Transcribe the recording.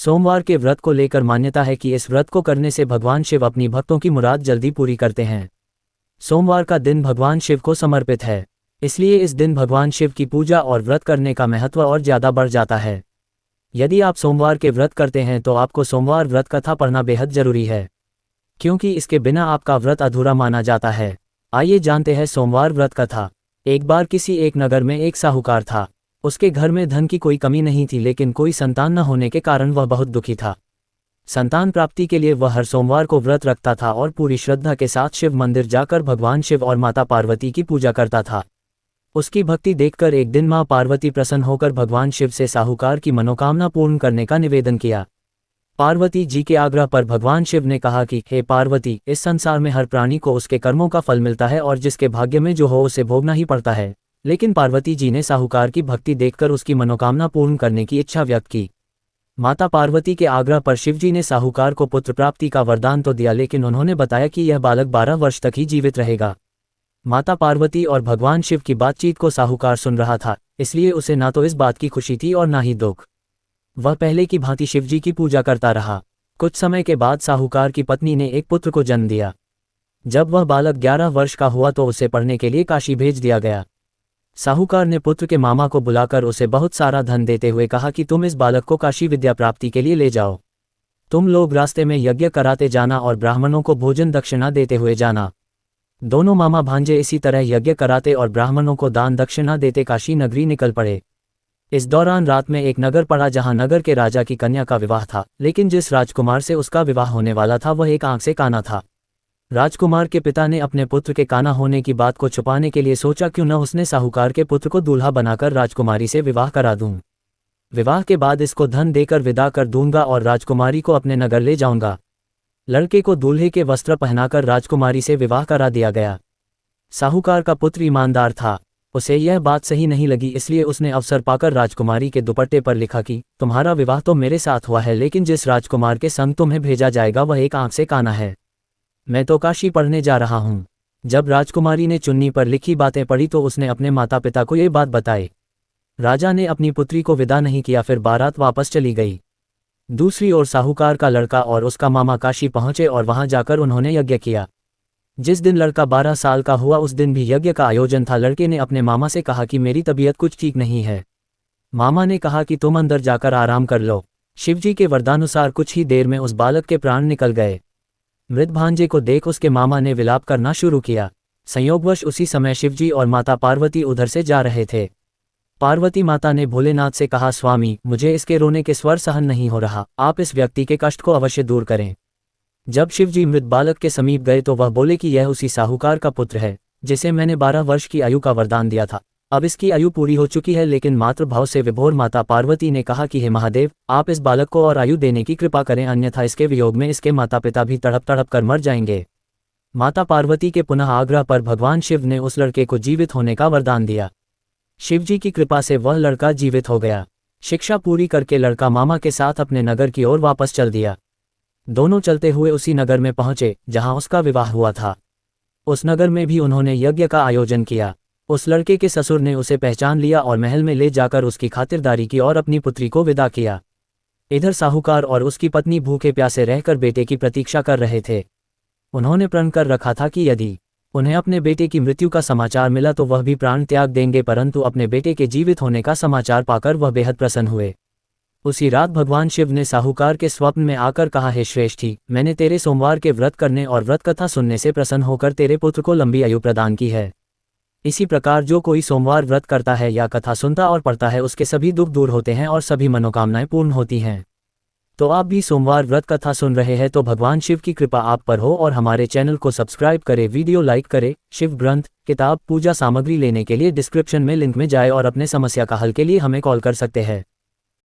सोमवार के व्रत को लेकर मान्यता है कि इस व्रत को करने से भगवान शिव अपनी भक्तों की मुराद जल्दी पूरी करते हैं। सोमवार का दिन भगवान शिव को समर्पित है, इसलिए इस दिन भगवान शिव की पूजा और व्रत करने का महत्व और ज़्यादा बढ़ जाता है। यदि आप सोमवार के व्रत करते हैं तो आपको सोमवार व्रत कथा पढ़ना बेहद जरूरी है, क्योंकि इसके बिना आपका व्रत अधूरा माना जाता है। आइए जानते हैं सोमवार व्रत कथा। एक बार किसी एक नगर में एक साहूकार था। उसके घर में धन की कोई कमी नहीं थी, लेकिन कोई संतान न होने के कारण वह बहुत दुखी था। संतान प्राप्ति के लिए वह हर सोमवार को व्रत रखता था और पूरी श्रद्धा के साथ शिव मंदिर जाकर भगवान शिव और माता पार्वती की पूजा करता था। उसकी भक्ति देखकर एक दिन मां पार्वती प्रसन्न होकर भगवान शिव से साहूकार की मनोकामना पूर्ण करने का निवेदन किया। पार्वती जी के आग्रह पर भगवान शिव ने कहा कि हे पार्वती, इस संसार में हर प्राणी को उसके कर्मों का फल मिलता है और जिसके भाग्य में जो हो उसे भोगना ही पड़ता है। लेकिन पार्वती जी ने साहूकार की भक्ति देखकर उसकी मनोकामना पूर्ण करने की इच्छा व्यक्त की। माता पार्वती के आग्रह पर शिवजी ने साहूकार को पुत्र प्राप्ति का वरदान तो दिया, लेकिन उन्होंने बताया कि यह बालक 12 वर्ष तक ही जीवित रहेगा। माता पार्वती और भगवान शिव की बातचीत को साहूकार सुन रहा था, इसलिए उसे ना तो इस बात की खुशी थी और ना ही दुख। वह पहले की भांति शिवजी की पूजा करता रहा। कुछ समय के बाद साहूकार की पत्नी ने एक पुत्र को जन्म दिया। जब वह बालक 11 वर्ष का हुआ तो उसे पढ़ने के लिए काशी भेज दिया गया। साहूकार ने पुत्र के मामा को बुलाकर उसे बहुत सारा धन देते हुए कहा कि तुम इस बालक को काशी विद्या प्राप्ति के लिए ले जाओ। तुम लोग रास्ते में यज्ञ कराते जाना और ब्राह्मणों को भोजन दक्षिणा देते हुए जाना। दोनों मामा भांजे इसी तरह यज्ञ कराते और ब्राह्मणों को दान दक्षिणा देते काशी नगरी निकल पड़े। इस दौरान रात में एक नगर पड़ा जहां नगर के राजा की कन्या का विवाह था, लेकिन जिस राजकुमार से उसका विवाह होने वाला था वह एक आंख से काना था। राजकुमार के पिता ने अपने पुत्र के काना होने की बात को छुपाने के लिए सोचा क्यों न उसने साहूकार के पुत्र को दूल्हा बनाकर राजकुमारी से विवाह करा दूं। विवाह के बाद इसको धन देकर विदा कर दूंगा और राजकुमारी को अपने नगर ले जाऊंगा। लड़के को दूल्हे के वस्त्र पहनाकर राजकुमारी से विवाह करा दिया गया। साहूकार का पुत्र ईमानदार था, उसे यह बात सही नहीं लगी, इसलिए उसने अवसर पाकर राजकुमारी के दुपट्टे पर लिखा कि तुम्हारा विवाह तो मेरे साथ हुआ है, लेकिन जिस राजकुमार के संग तुम्हें भेजा जाएगा वह एक आंख से काना है। मैं तो काशी पढ़ने जा रहा हूँ। जब राजकुमारी ने चुन्नी पर लिखी बातें पढ़ी तो उसने अपने माता पिता को ये बात बताई। राजा ने अपनी पुत्री को विदा नहीं किया, फिर बारात वापस चली गई। दूसरी ओर साहूकार का लड़का और उसका मामा काशी पहुंचे और वहां जाकर उन्होंने यज्ञ किया। जिस दिन लड़का 12 साल का हुआ उस दिन भी यज्ञ का आयोजन था। लड़के ने अपने मामा से कहा कि मेरी तबीयत कुछ ठीक नहीं है। मामा ने कहा कि तुम अंदर जाकर आराम कर लो। शिवजी के वरदानुसार कुछ ही देर में उस बालक के प्राण निकल गए। मृत भांजे को देख उसके मामा ने विलाप करना शुरू किया। संयोगवश उसी समय शिवजी और माता पार्वती उधर से जा रहे थे। पार्वती माता ने भोलेनाथ से कहा, स्वामी, मुझे इसके रोने के स्वर सहन नहीं हो रहा, आप इस व्यक्ति के कष्ट को अवश्य दूर करें। जब शिवजी मृत बालक के समीप गए तो वह बोले कि यह उसी साहूकार का पुत्र है जिसे मैंने 12 वर्ष की आयु का वरदान दिया था। अब इसकी आयु पूरी हो चुकी है, लेकिन मातृभाव से विभोर माता पार्वती ने कहा कि हे महादेव, आप इस बालक को और आयु देने की कृपा करें, अन्यथा इसके वियोग में इसके माता पिता भी तड़प तड़प कर मर जाएंगे। माता पार्वती के पुनः आग्रह पर भगवान शिव ने उस लड़के को जीवित होने का वरदान दिया। शिवजी की कृपा से वह लड़का जीवित हो गया। शिक्षा पूरी करके लड़का मामा के साथ अपने नगर की ओर वापस चल दिया। दोनों चलते हुए उसी नगर में पहुंचे जहां उसका विवाह हुआ था। उस नगर में भी उन्होंने यज्ञ का आयोजन किया। उस लड़के के ससुर ने उसे पहचान लिया और महल में ले जाकर उसकी खातिरदारी की और अपनी पुत्री को विदा किया। इधर साहूकार और उसकी पत्नी भूखे प्यासे रहकर बेटे की प्रतीक्षा कर रहे थे। उन्होंने प्रण कर रखा था कि यदि उन्हें अपने बेटे की मृत्यु का समाचार मिला तो वह भी प्राण त्याग देंगे, परंतु अपने बेटे के जीवित होने का समाचार पाकर वह बेहद प्रसन्न हुए। उसी रात भगवान शिव ने साहूकार के स्वप्न में आकर कहा, हे श्रेष्ठी, मैंने तेरे सोमवार के व्रत करने और व्रत कथा सुनने से प्रसन्न होकर तेरे पुत्र को लंबी आयु प्रदान की है। इसी प्रकार जो कोई सोमवार व्रत करता है या कथा सुनता और पढ़ता है उसके सभी दुख दूर होते हैं और सभी मनोकामनाएं पूर्ण होती हैं। तो आप भी सोमवार व्रत कथा सुन रहे हैं तो भगवान शिव की कृपा आप पर हो और हमारे चैनल को सब्सक्राइब करें, वीडियो लाइक करें। शिव ग्रंथ, किताब, पूजा सामग्री लेने के लिए डिस्क्रिप्शन में लिंक में जाए और अपने समस्या का हल के लिए हमें कॉल कर सकते हैं।